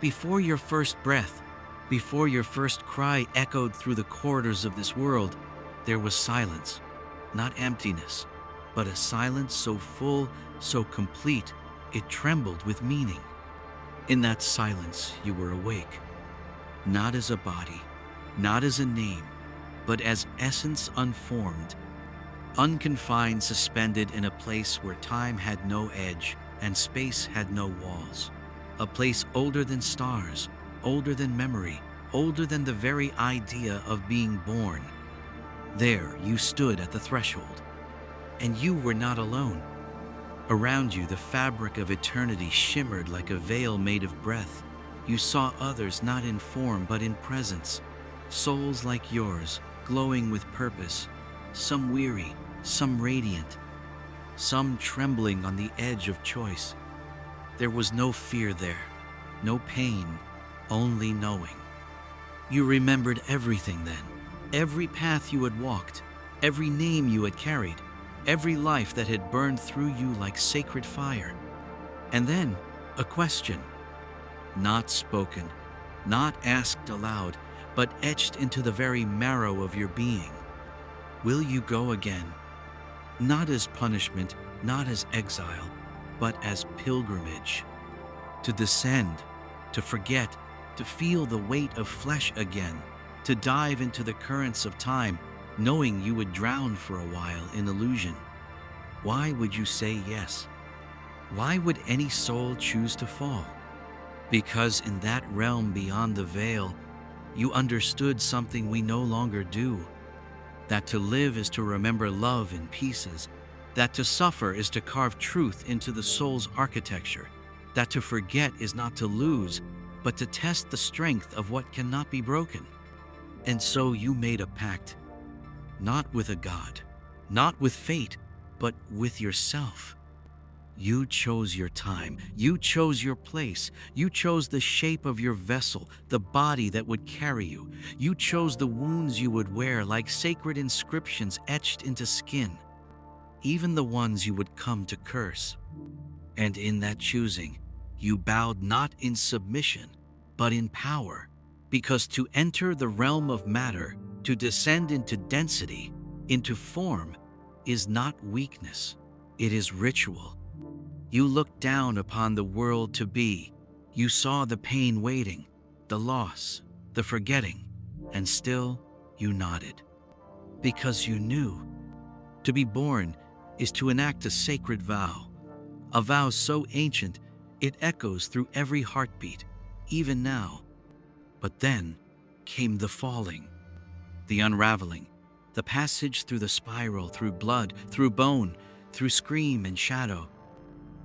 Before your first breath, before your first cry echoed through the corridors of this world, there was silence, not emptiness, but a silence so full, so complete, it trembled with meaning. In that silence, you were awake, not as a body, not as a name, but as essence unformed, unconfined, suspended in a place where time had no edge and space had no walls. A place older than stars, older than memory, older than the very idea of being born. There you stood at the threshold, and you were not alone. Around you, the fabric of eternity shimmered like a veil made of breath. You saw others not in form but in presence, souls like yours, glowing with purpose, some weary, some radiant, some trembling on the edge of choice. There was no fear there, no pain, only knowing. You remembered everything then, every path you had walked, every name you had carried, every life that had burned through you like sacred fire. And then, a question, not spoken, not asked aloud, but etched into the very marrow of your being. Will you go again? Not as punishment, not as exile, but as pilgrimage. To descend, to forget, to feel the weight of flesh again, to dive into the currents of time, knowing you would drown for a while in illusion. Why would you say yes? Why would any soul choose to fall? Because in that realm beyond the veil, you understood something we no longer do. That to live is to remember love in pieces. That to suffer is to carve truth into the soul's architecture. That to forget is not to lose, but to test the strength of what cannot be broken. And so you made a pact, not with a god, not with fate, but with yourself. You chose your time, you chose your place, you chose the shape of your vessel, the body that would carry you. You chose the wounds you would wear like sacred inscriptions etched into skin, even the ones you would come to curse. And in that choosing, you bowed not in submission, but in power, because to enter the realm of matter, to descend into density, into form, is not weakness, it is ritual. You looked down upon the world to be. You saw the pain waiting, the loss, the forgetting, and still you nodded. Because you knew. To be born is to enact a sacred vow, a vow so ancient it echoes through every heartbeat, even now. But then came the falling, the unraveling, the passage through the spiral, through blood, through bone, through scream and shadow.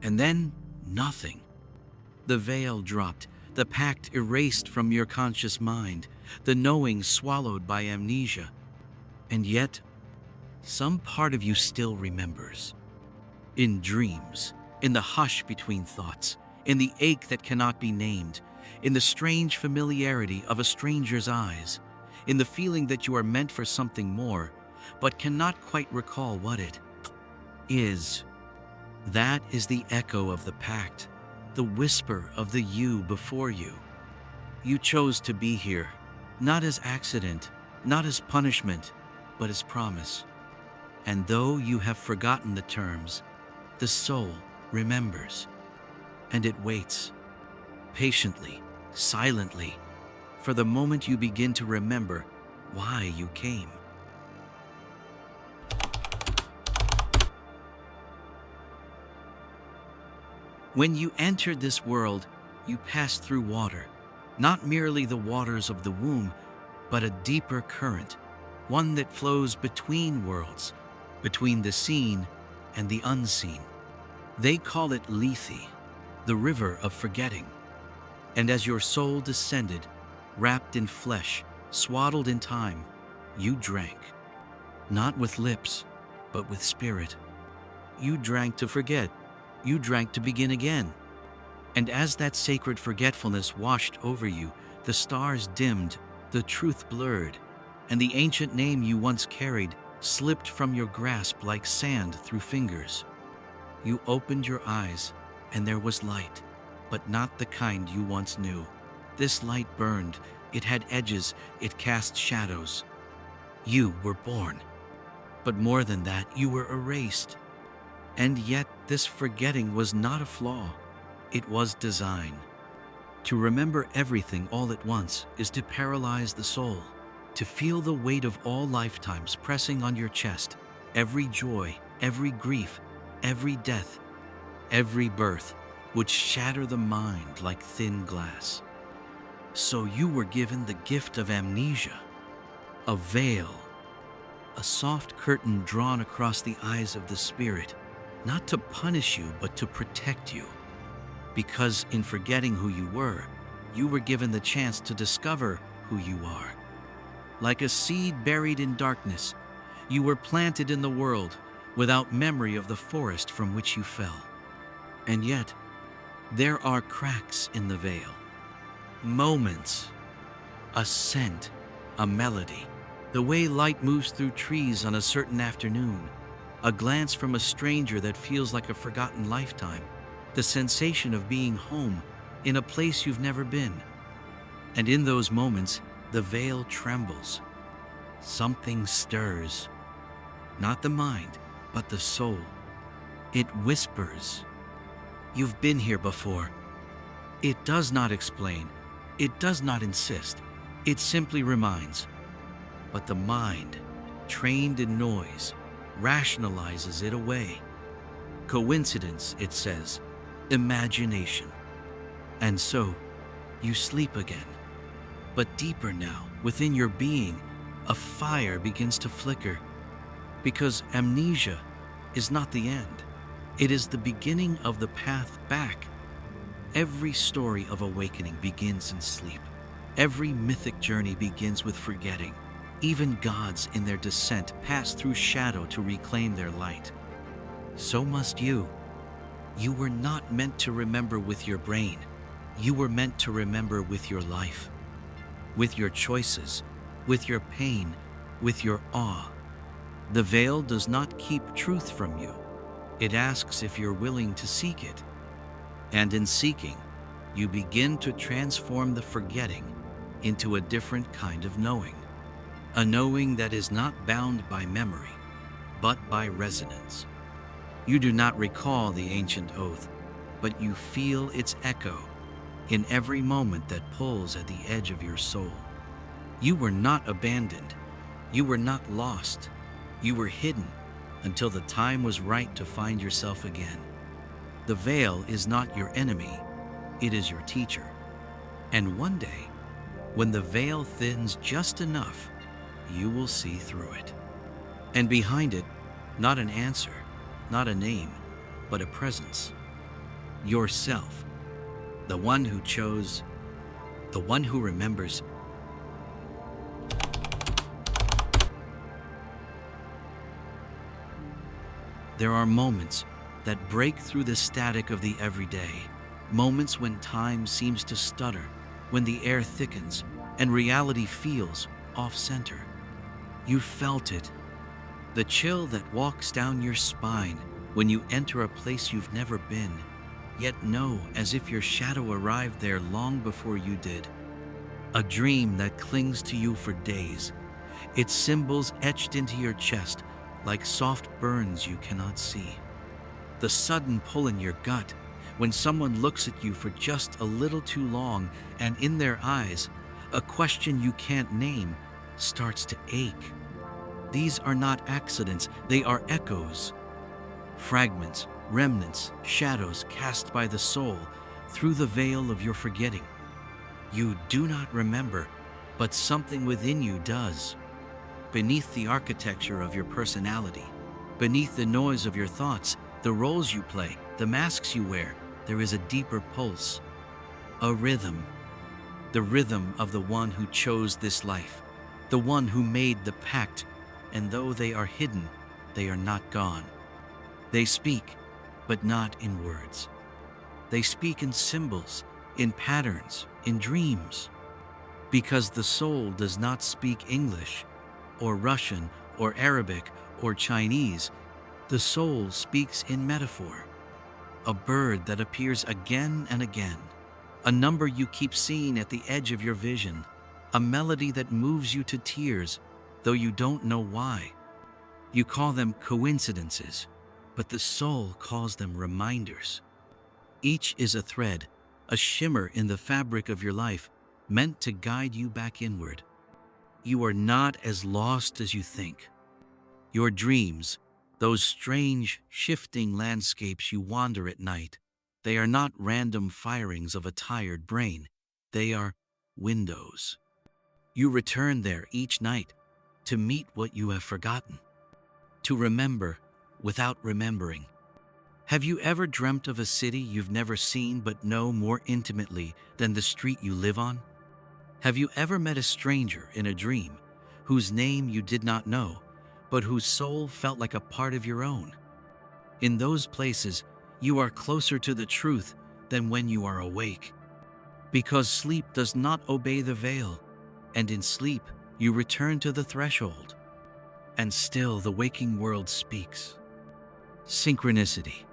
And then nothing. The veil dropped, the pact erased from your conscious mind, the knowing swallowed by amnesia. And yet, some part of you still remembers. In dreams, in the hush between thoughts, in the ache that cannot be named, in the strange familiarity of a stranger's eyes, in the feeling that you are meant for something more, but cannot quite recall what it is. That is the echo of the pact, the whisper of the you before you. You chose to be here, not as accident, not as punishment, but as promise. And though you have forgotten the terms, the soul remembers. And it waits, patiently, silently, for the moment you begin to remember why you came. When you entered this world, you passed through water, not merely the waters of the womb, but a deeper current, one that flows between worlds, between the seen and the unseen. They call it Lethe, the river of forgetting. And as your soul descended, wrapped in flesh, swaddled in time, you drank, not with lips, but with spirit. You drank to forget. You drank to begin again. And as that sacred forgetfulness washed over you, the stars dimmed, the truth blurred, and the ancient name you once carried slipped from your grasp like sand through fingers. You opened your eyes, and there was light, but not the kind you once knew. This light burned, it had edges, it cast shadows. You were born. But more than that, you were erased. And yet, this forgetting was not a flaw. It was design. To remember everything all at once is to paralyze the soul, to feel the weight of all lifetimes pressing on your chest, every joy, every grief, every death, every birth would shatter the mind like thin glass. So you were given the gift of amnesia, a veil, a soft curtain drawn across the eyes of the spirit, not to punish you, but to protect you. Because in forgetting who you were given the chance to discover who you are. Like a seed buried in darkness, you were planted in the world without memory of the forest from which you fell. And yet, there are cracks in the veil, moments, a scent, a melody, the way light moves through trees on a certain afternoon, a glance from a stranger that feels like a forgotten lifetime, the sensation of being home in a place you've never been. And in those moments, the veil trembles. Something stirs. Not the mind, but the soul. It whispers, "You've been here before." It does not explain. It does not insist. It simply reminds. But the mind, trained in noise, rationalizes it away. Coincidence, it says. Imagination. And so, you sleep again. But deeper now, within your being, a fire begins to flicker. Because amnesia is not the end. It is the beginning of the path back. Every story of awakening begins in sleep. Every mythic journey begins with forgetting. Even gods in their descent pass through shadow to reclaim their light. So must you. You were not meant to remember with your brain. You were meant to remember with your life, with your choices, with your pain, with your awe. The veil does not keep truth from you. It asks if you're willing to seek it. And in seeking, you begin to transform the forgetting into a different kind of knowing. A knowing that is not bound by memory, but by resonance. You do not recall the ancient oath, but you feel its echo in every moment that pulls at the edge of your soul. You were not abandoned. You were not lost. You were hidden until the time was right to find yourself again. The veil is not your enemy. It is your teacher. And one day, when the veil thins just enough, you will see through it. And behind it, not an answer, not a name, but a presence. Yourself. The one who chose, the one who remembers. There are moments that break through the static of the everyday, moments when time seems to stutter, when the air thickens and reality feels off-center. You felt it, the chill that walks down your spine when you enter a place you've never been, yet know as if your shadow arrived there long before you did. A dream that clings to you for days, its symbols etched into your chest like soft burns you cannot see. The sudden pull in your gut when someone looks at you for just a little too long and in their eyes, a question you can't name starts to ache. These are not accidents, they are echoes. Fragments, remnants, shadows cast by the soul through the veil of your forgetting. You do not remember, but something within you does. Beneath the architecture of your personality, beneath the noise of your thoughts, the roles you play, the masks you wear, there is a deeper pulse, a rhythm. The rhythm of the one who chose this life, the one who made the pact, and though they are hidden, they are not gone. They speak, but not in words. They speak in symbols, in patterns, in dreams. Because the soul does not speak English, or Russian, or Arabic, or Chinese, the soul speaks in metaphor. A bird that appears again and again, a number you keep seeing at the edge of your vision, a melody that moves you to tears, though you don't know why. You call them coincidences, but the soul calls them reminders. Each is a thread, a shimmer in the fabric of your life, meant to guide you back inward. You are not as lost as you think. Your dreams, those strange, shifting landscapes you wander at night, they are not random firings of a tired brain. They are windows. You return there each night to meet what you have forgotten, to remember without remembering. Have you ever dreamt of a city you've never seen but know more intimately than the street you live on? Have you ever met a stranger in a dream whose name you did not know, but whose soul felt like a part of your own? In those places, you are closer to the truth than when you are awake. Because sleep does not obey the veil, and in sleep you return to the threshold. And still the waking world speaks. Synchronicity.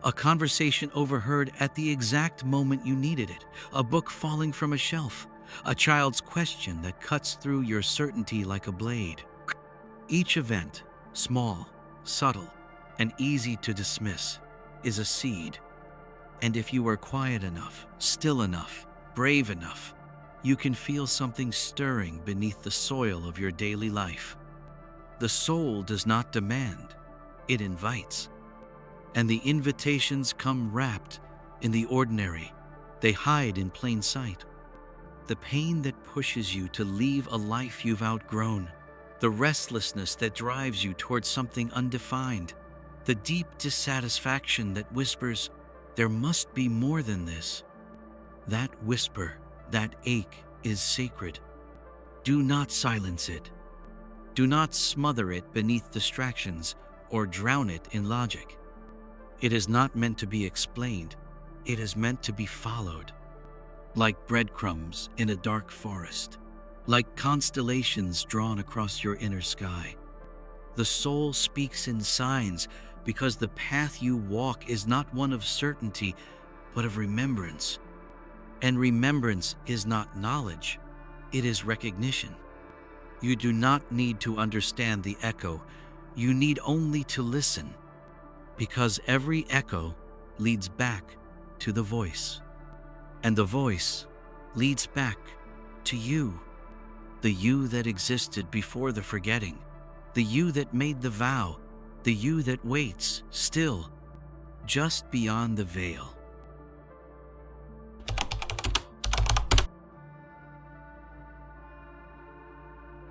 A conversation overheard at the exact moment you needed it. A book falling from a shelf. A child's question that cuts through your certainty like a blade. Each event, small, subtle, and easy to dismiss, is a seed. And if you are quiet enough, still enough, brave enough, you can feel something stirring beneath the soil of your daily life. The soul does not demand, it invites. And the invitations come wrapped in the ordinary. They hide in plain sight. The pain that pushes you to leave a life you've outgrown. The restlessness that drives you towards something undefined. The deep dissatisfaction that whispers, there must be more than this. That whisper, that ache is sacred. Do not silence it. Do not smother it beneath distractions or drown it in logic. It is not meant to be explained. It is meant to be followed. Like breadcrumbs in a dark forest. Like constellations drawn across your inner sky. The soul speaks in signs because the path you walk is not one of certainty, but of remembrance. And remembrance is not knowledge, it is recognition. You do not need to understand the echo, you need only to listen. Because every echo leads back to the voice. And the voice leads back to you. The you that existed before the forgetting. The you that made the vow. The you that waits, still, just beyond the veil.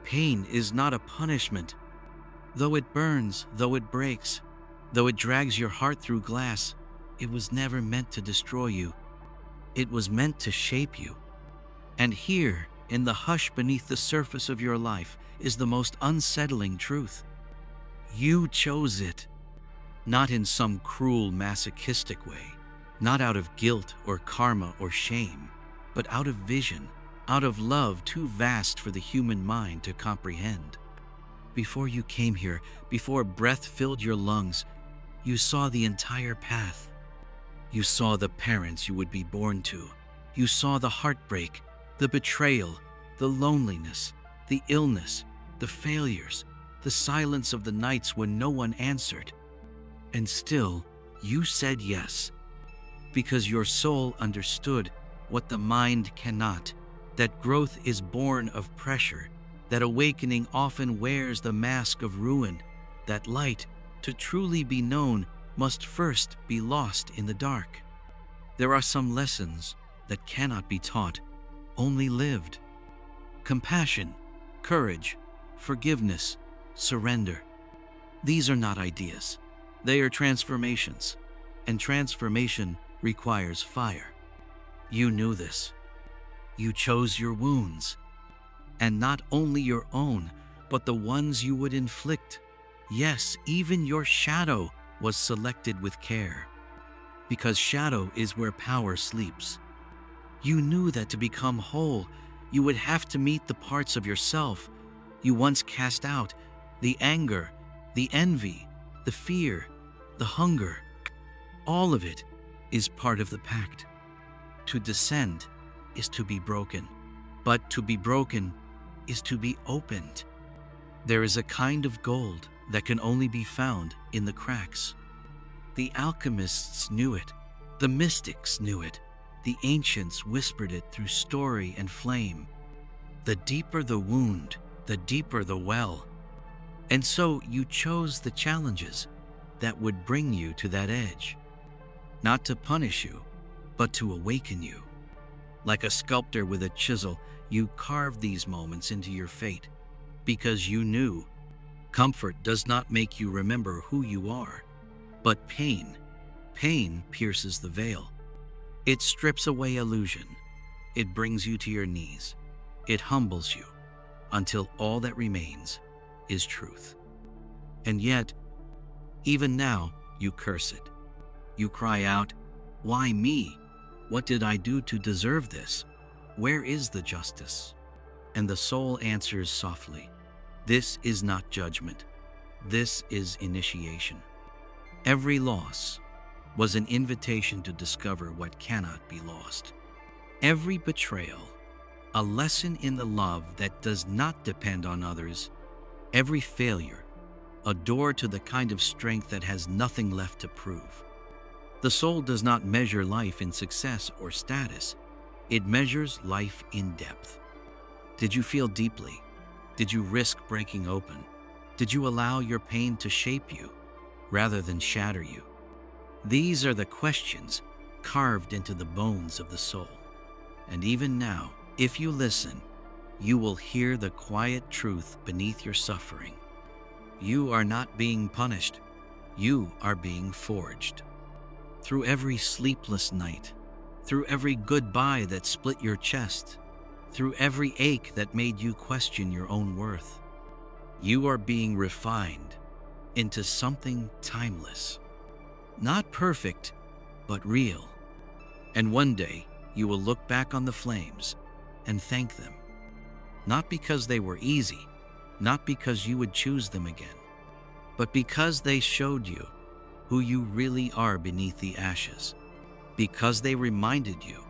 Pain is not a punishment. Though it burns, though it breaks, though it drags your heart through glass, it was never meant to destroy you. It was meant to shape you. And here, in the hush beneath the surface of your life, is the most unsettling truth. You chose it, not in some cruel masochistic way, not out of guilt or karma or shame, but out of vision, out of love too vast for the human mind to comprehend. Before you came here, before breath filled your lungs, you saw the entire path. You saw the parents you would be born to. You saw the heartbreak, the betrayal, the loneliness, the illness, the failures, the silence of the nights when no one answered. And still, you said yes, because your soul understood what the mind cannot, that growth is born of pressure, that awakening often wears the mask of ruin, that light, to truly be known, must first be lost in the dark. There are some lessons that cannot be taught, only lived. Compassion, courage, forgiveness, surrender. These are not ideas. They are transformations, and transformation requires fire. You knew this. You chose your wounds, and not only your own, but the ones you would inflict. Yes, even your shadow was selected with care, because shadow is where power sleeps. You knew that to become whole, you would have to meet the parts of yourself you once cast out, the anger, the envy, the fear, the hunger. All of it is part of the pact. To descend is to be broken, but to be broken is to be opened. There is a kind of gold that can only be found in the cracks. The alchemists knew it, the mystics knew it, the ancients whispered it through story and flame. The deeper the wound, the deeper the well. And so you chose the challenges that would bring you to that edge, not to punish you, but to awaken you. Like a sculptor with a chisel, you carved these moments into your fate, because you knew comfort does not make you remember who you are, but pain pierces the veil. It strips away illusion. It brings you to your knees. It humbles you until all that remains is truth. And yet, even now, you curse it. You cry out, "Why me? What did I do to deserve this? Where is the justice?" And the soul answers softly, "This is not judgment. This is initiation." Every loss was an invitation to discover what cannot be lost. Every betrayal, a lesson in the love that does not depend on others. Every failure, a door to the kind of strength that has nothing left to prove. The soul does not measure life in success or status. It measures life in depth. Did you feel deeply? Did you risk breaking open? Did you allow your pain to shape you rather than shatter you? These are the questions carved into the bones of the soul. And even now, if you listen, you will hear the quiet truth beneath your suffering. You are not being punished. You are being forged. Through every sleepless night, through every goodbye that split your chest, through every ache that made you question your own worth, you are being refined into something timeless. Not perfect, but real. And one day, you will look back on the flames and thank them. Not because they were easy, not because you would choose them again, but because they showed you who you really are beneath the ashes, because they reminded you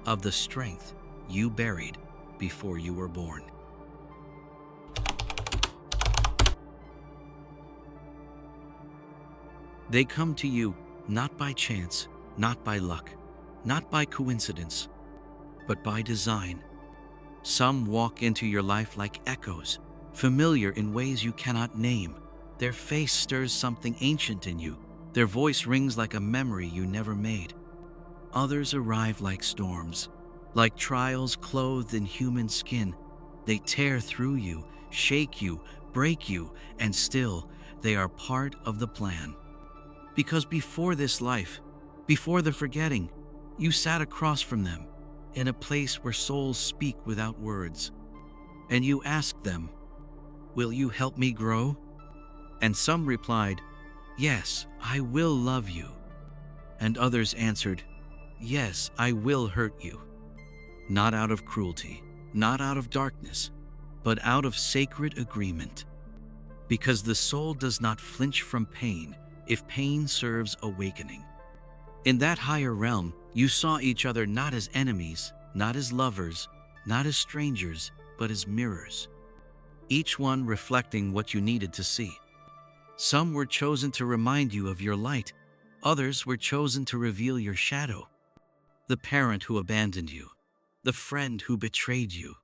of the strength you buried before you were born. They come to you not by chance, not by luck, not by coincidence, but by design. Some walk into your life like echoes, familiar in ways you cannot name. Their face stirs something ancient in you. Their voice rings like a memory you never made. Others arrive like storms, like trials clothed in human skin. They tear through you, shake you, break you, and still they are part of the plan. Because before this life, before the forgetting, you sat across from them in a place where souls speak without words. And you asked them, "Will you help me grow?" And some replied, "Yes, I will love you." And others answered, "Yes, I will hurt you." Not out of cruelty, not out of darkness, but out of sacred agreement. Because the soul does not flinch from pain if pain serves awakening. In that higher realm, you saw each other not as enemies, not as lovers, not as strangers, but as mirrors, each one reflecting what you needed to see. Some were chosen to remind you of your light. Others were chosen to reveal your shadow. The parent who abandoned you, the friend who betrayed you,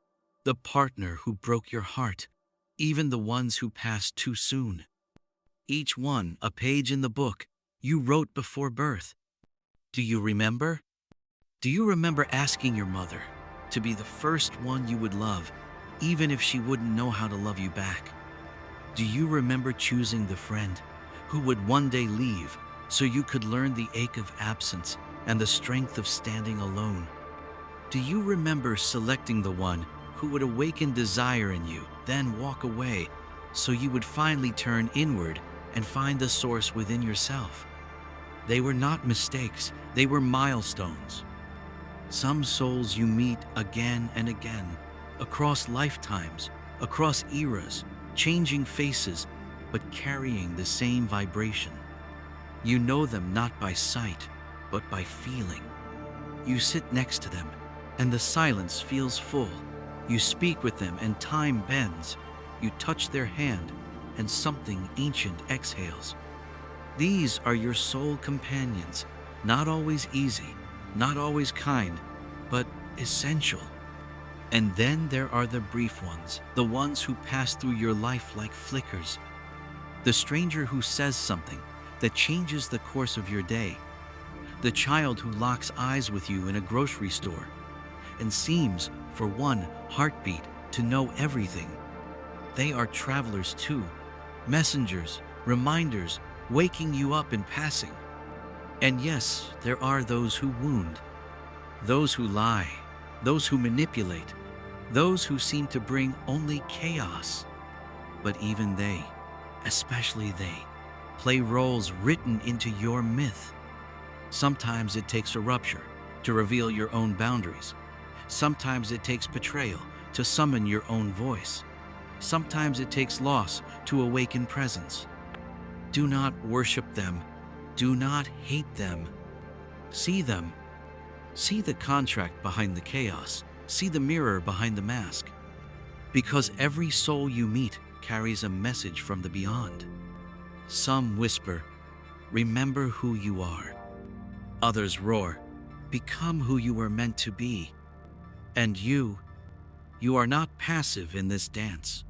the partner who broke your heart, even the ones who passed too soon. Each one a page in the book you wrote before birth. Do you remember? Do you remember asking your mother to be the first one you would love, even if she wouldn't know how to love you back? Do you remember choosing the friend who would one day leave so you could learn the ache of absence and the strength of standing alone? Do you remember selecting the one who would awaken desire in you, then walk away, so you would finally turn inward and find the source within yourself? They were not mistakes, they were milestones. Some souls you meet again and again, across lifetimes, across eras, changing faces, but carrying the same vibration. You know them not by sight, but by feeling. You sit next to them, and the silence feels full. You speak with them, and time bends. You touch their hand, and something ancient exhales. These are your soul companions, not always easy, not always kind, but essential. And then there are the brief ones, the ones who pass through your life like flickers. The stranger who says something that changes the course of your day. The child who locks eyes with you in a grocery store and seems, for one heartbeat, to know everything. They are travelers too, messengers, reminders, waking you up in passing. And yes, there are those who wound, those who lie, those who manipulate, those who seem to bring only chaos. But even they, especially they, play roles written into your myth. Sometimes it takes a rupture to reveal your own boundaries. Sometimes it takes betrayal to summon your own voice. Sometimes it takes loss to awaken presence. Do not worship them. Do not hate them. See them. See the contract behind the chaos. See the mirror behind the mask. Because every soul you meet carries a message from the beyond. Some whisper, "Remember who you are." Others roar, "Become who you were meant to be." And you are not passive in this dance.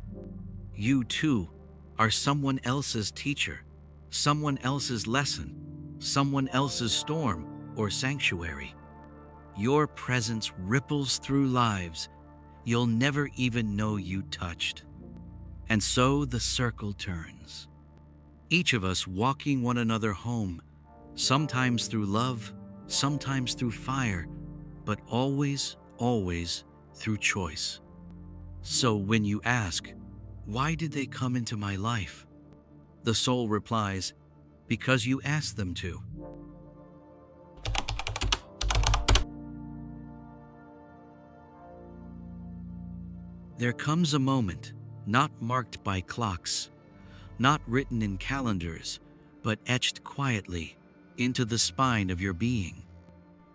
You too are someone else's teacher, someone else's lesson, someone else's storm or sanctuary. Your presence ripples through lives you'll never even know you touched. And so the circle turns. Each of us walking one another home, sometimes through love, sometimes through fire, but always, always through choice. So when you ask, why did they come into my life? The soul replies, because you asked them to. There comes a moment, not marked by clocks, not written in calendars, but etched quietly into the spine of your being.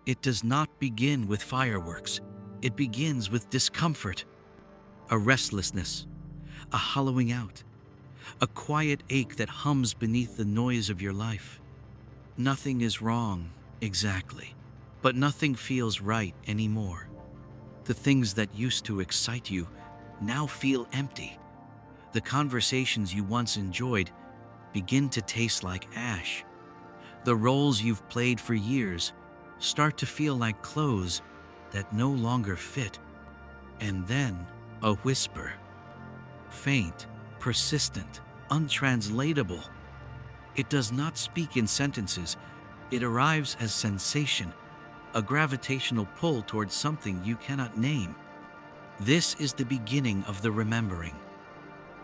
It does not begin with fireworks. It begins with discomfort, a restlessness, a hollowing out, a quiet ache that hums beneath the noise of your life. Nothing is wrong, exactly, but nothing feels right anymore. The things that used to excite you now feel empty. The conversations you once enjoyed begin to taste like ash. The roles you've played for years start to feel like clothes that no longer fit. And then a whisper, faint, persistent, untranslatable. It does not speak in sentences. It arrives as sensation, a gravitational pull towards something you cannot name. This is the beginning of the remembering.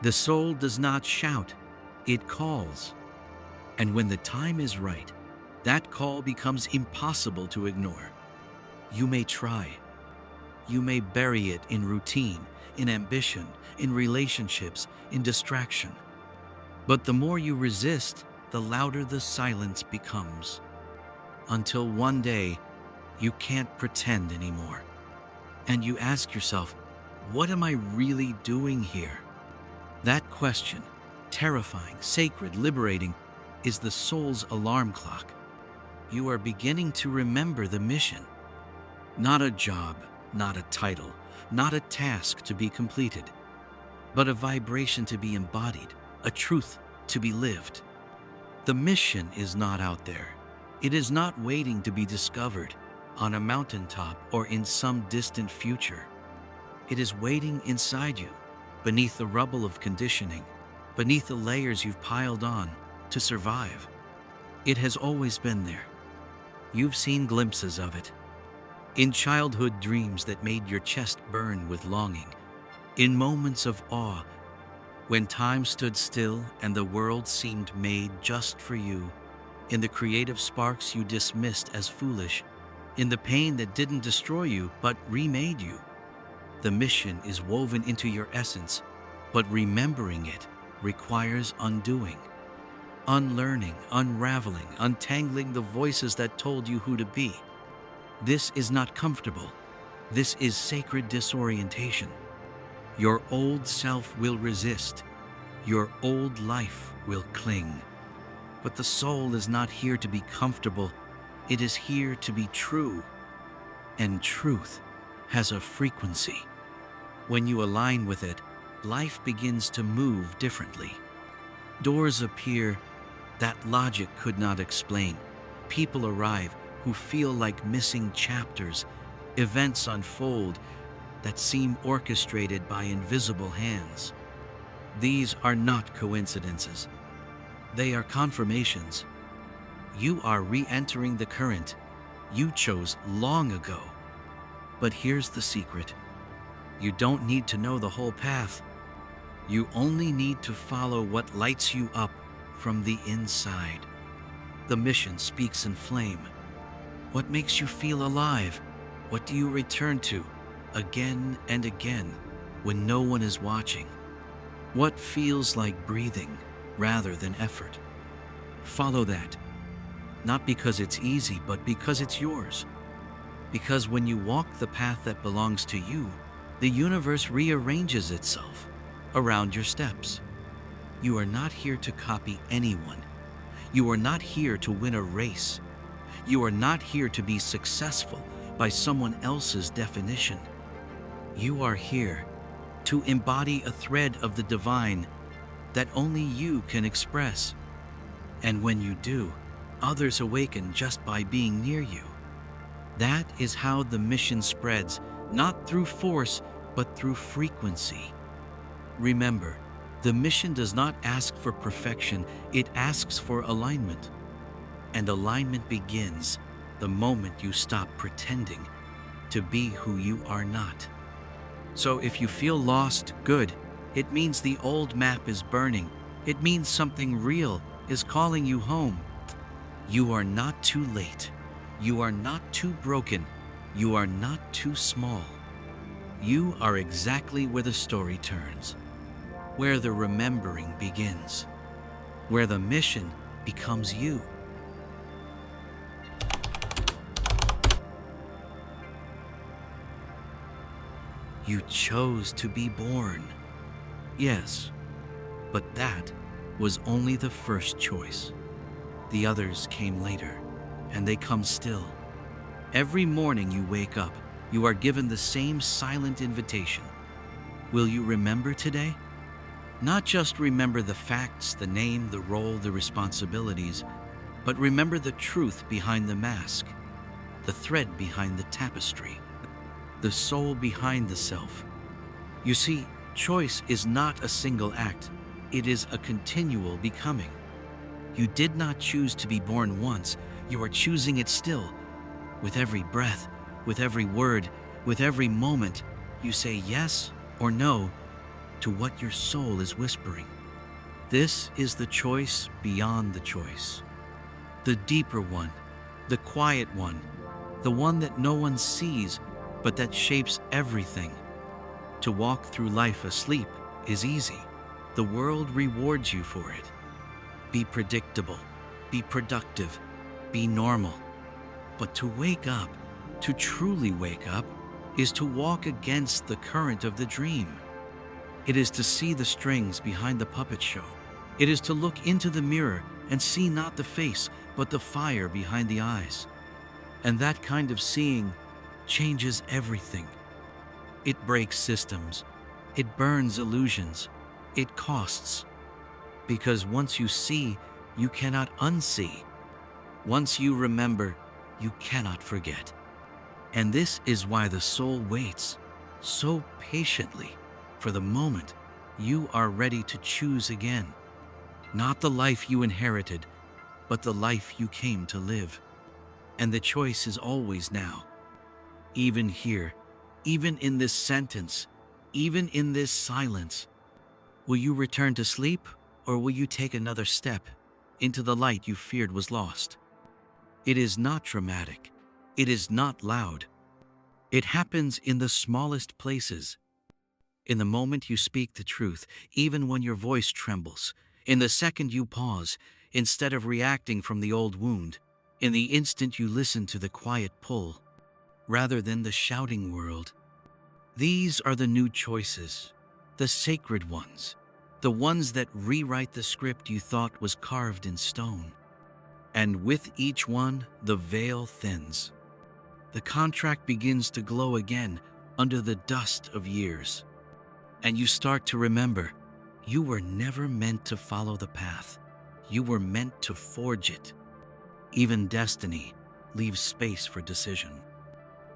The soul does not shout, it calls. And when the time is right, that call becomes impossible to ignore. You may try. You may bury it in routine, in ambition, in relationships, in distraction. But the more you resist, the louder the silence becomes. Until one day, you can't pretend anymore. And you ask yourself, what am I really doing here? That question, terrifying, sacred, liberating, is the soul's alarm clock. You are beginning to remember the mission. Not a job, not a title, not a task to be completed, but a vibration to be embodied, a truth to be lived. The mission is not out there. It is not waiting to be discovered on a mountaintop or in some distant future. It is waiting inside you, beneath the rubble of conditioning, beneath the layers you've piled on to survive. It has always been there. You've seen glimpses of it. In childhood dreams that made your chest burn with longing. In moments of awe, when time stood still and the world seemed made just for you. In the creative sparks you dismissed as foolish. In the pain that didn't destroy you but remade you. The mission is woven into your essence, but remembering it requires undoing. Unlearning, unraveling, untangling the voices that told you who to be. This is not comfortable. This is sacred disorientation. Your old self will resist. Your old life will cling. But the soul is not here to be comfortable. It is here to be true. And truth has a frequency. When you align with it, life begins to move differently. Doors appear that logic could not explain. People arrive who feel like missing chapters. Events unfold that seem orchestrated by invisible hands. These are not coincidences. They are confirmations. You are re-entering the current you chose long ago. But here's the secret. You don't need to know the whole path. You only need to follow what lights you up from the inside. The mission speaks in flame. What makes you feel alive? What do you return to again and again when no one is watching? What feels like breathing rather than effort? Follow that, not because it's easy, but because it's yours. Because when you walk the path that belongs to you, the universe rearranges itself around your steps. You are not here to copy anyone. You are not here to win a race. You are not here to be successful by someone else's definition. You are here to embody a thread of the divine that only you can express. And when you do, others awaken just by being near you. That is how the mission spreads, not through force, but through frequency. Remember, the mission does not ask for perfection, it asks for alignment. And alignment begins the moment you stop pretending to be who you are not. So if you feel lost, good. It means the old map is burning. It means something real is calling you home. You are not too late. You are not too broken. You are not too small. You are exactly where the story turns, where the remembering begins, where the mission becomes you. You chose to be born. Yes, but that was only the first choice. The others came later, and they come still. Every morning you wake up, you are given the same silent invitation. Will you remember today? Not just remember the facts, the name, the role, the responsibilities, but remember the truth behind the mask, the thread behind the tapestry, the soul behind the self. You see, choice is not a single act. It is a continual becoming. You did not choose to be born once. You are choosing it still. With every breath, with every word, with every moment, you say yes or no to what your soul is whispering. This is the choice beyond the choice. The deeper one, the quiet one, the one that no one sees, but that shapes everything. To walk through life asleep is easy. The world rewards you for it. Be predictable, be productive, be normal. But to wake up, to truly wake up, is to walk against the current of the dream. It is to see the strings behind the puppet show. It is to look into the mirror and see not the face, but the fire behind the eyes. And that kind of seeing changes everything. It breaks systems. It burns illusions. It costs. Because once you see, you cannot unsee. Once you remember, you cannot forget. And this is why the soul waits so patiently for the moment you are ready to choose again. Not the life you inherited, but the life you came to live. And the choice is always now. Even here, even in this sentence, even in this silence. Will you return to sleep, or will you take another step into the light you feared was lost? It is not dramatic. It is not loud. It happens in the smallest places. In the moment you speak the truth, even when your voice trembles. In the second you pause, instead of reacting from the old wound. In the instant you listen to the quiet pull. rather than the shouting world. These are the new choices, the sacred ones, the ones that rewrite the script you thought was carved in stone. And with each one, the veil thins. The contract begins to glow again under the dust of years. And you start to remember, you were never meant to follow the path. You were meant to forge it. Even destiny leaves space for decision.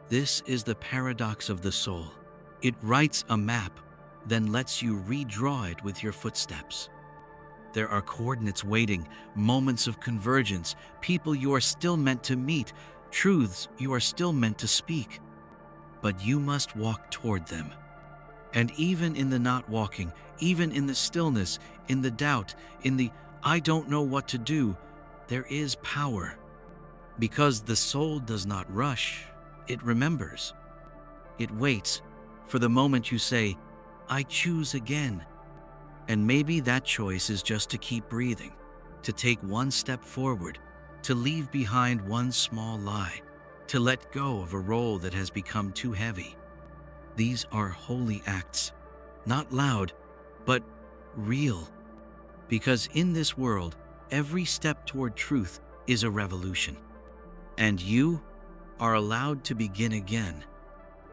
This is the paradox of the soul. It writes a map, then lets you redraw it with your footsteps. There are coordinates waiting, moments of convergence, people you are still meant to meet, truths you are still meant to speak. But you must walk toward them. And even in the not walking, even in the stillness, in the doubt, in the I don't know what to do, there is power. Because the soul does not rush, it remembers. It waits for the moment you say, I choose again. And maybe that choice is just to keep breathing, to take one step forward, to leave behind one small lie, to let go of a role that has become too heavy. These are holy acts, not loud, but real. Because in this world, every step toward truth is a revolution. And you are allowed to begin again.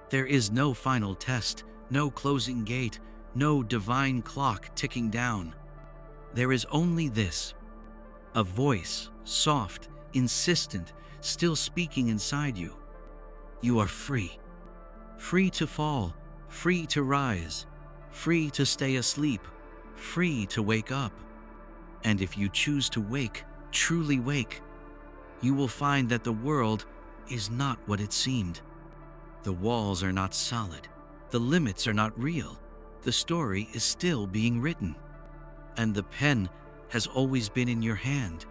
There is no final test, no closing gate, no divine clock ticking down. There is only this, a voice, soft, insistent, still speaking inside you. You are free. Free to fall, free to rise, free to stay asleep, free to wake up. And if you choose to wake, truly wake, you will find that the world is not what it seemed. The walls are not solid. The limits are not real. The story is still being written. And the pen has always been in your hand.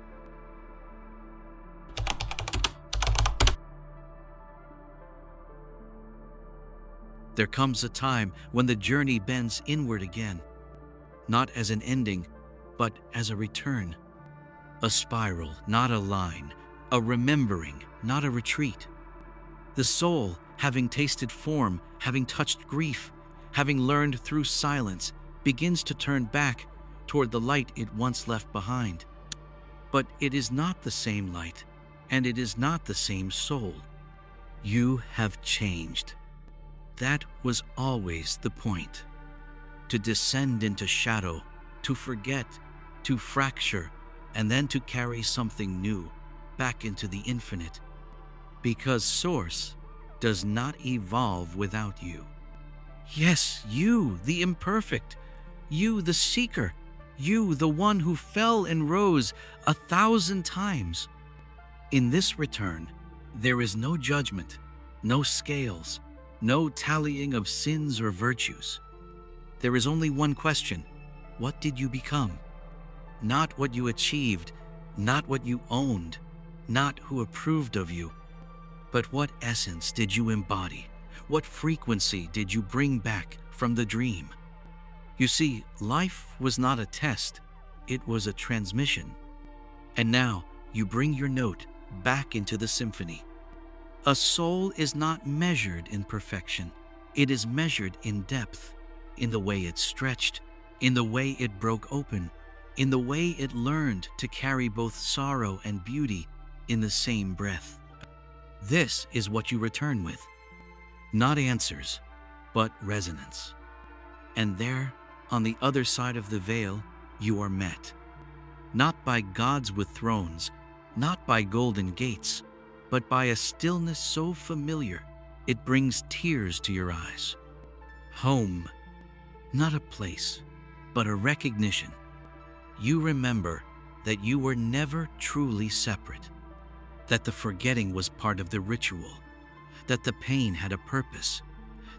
There comes a time when the journey bends inward again, not as an ending, but as a return. A spiral, not a line. A remembering, not a retreat. The soul, having tasted form, having touched grief, having learned through silence, begins to turn back toward the light it once left behind. But it is not the same light, and it is not the same soul. You have changed. That was always the point. To descend into shadow, to forget, to fracture, and then to carry something new back into the infinite. Because Source does not evolve without you. Yes, you, the imperfect. You, the seeker. You, the one who fell and rose 1,000 times. In this return, there is no judgment, no scales, no tallying of sins or virtues. There is only one question. What did you become? Not what you achieved, not what you owned, not who approved of you, but what essence did you embody? What frequency did you bring back from the dream? You see, life was not a test, it was a transmission. And now you bring your note back into the symphony. A soul is not measured in perfection. It is measured in depth, in the way it stretched, in the way it broke open, in the way it learned to carry both sorrow and beauty in the same breath. This is what you return with. Not answers, but resonance. And there, on the other side of the veil, you are met. Not by gods with thrones, not by golden gates, but by a stillness so familiar, it brings tears to your eyes. Home, not a place, but a recognition. You remember that you were never truly separate, that the forgetting was part of the ritual, that the pain had a purpose,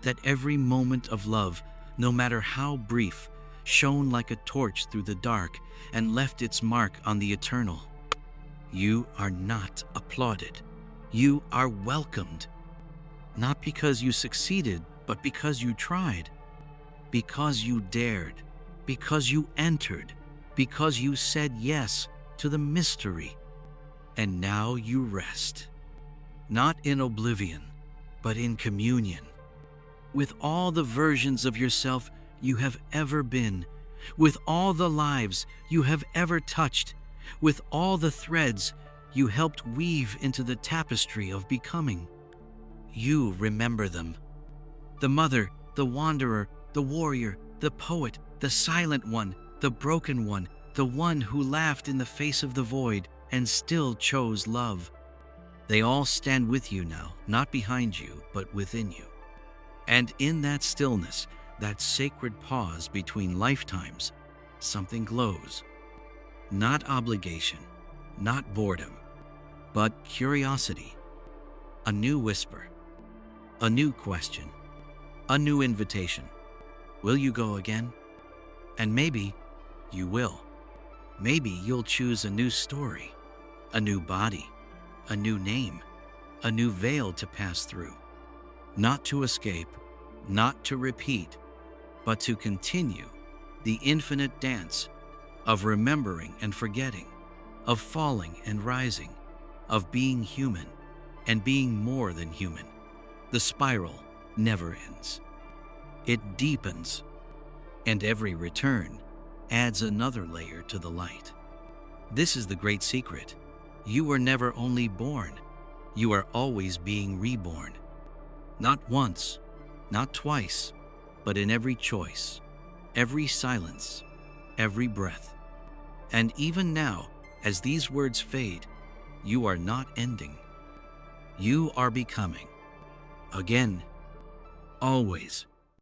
that every moment of love, no matter how brief, shone like a torch through the dark and left its mark on the eternal. You are not applauded. You are welcomed. Not because you succeeded, but because you tried. Because you dared. Because you entered. Because you said yes to the mystery. And now you rest. Not in oblivion, but in communion with all the versions of yourself you have ever been, with all the lives you have ever touched, with all the threads you helped weave into the tapestry of becoming. You remember them. The mother, the wanderer, the warrior, the poet, the silent one, the broken one, the one who laughed in the face of the void and still chose love. They all stand with you now, not behind you, but within you. And in that stillness, that sacred pause between lifetimes, something glows. Not obligation, not boredom, but curiosity. A new whisper, a new question, a new invitation. Will you go again? And maybe you will. Maybe you'll choose a new story, a new body, a new name, a new veil to pass through. Not to escape, not to repeat, but to continue the infinite dance of remembering and forgetting, of falling and rising, of being human and being more than human. The spiral never ends. It deepens, and every return adds another layer to the light. This is the great secret. You were never only born, you are always being reborn. Not once, not twice, but in every choice, every silence, every breath. And even now, as these words fade, you are not ending. You are becoming. Again, always.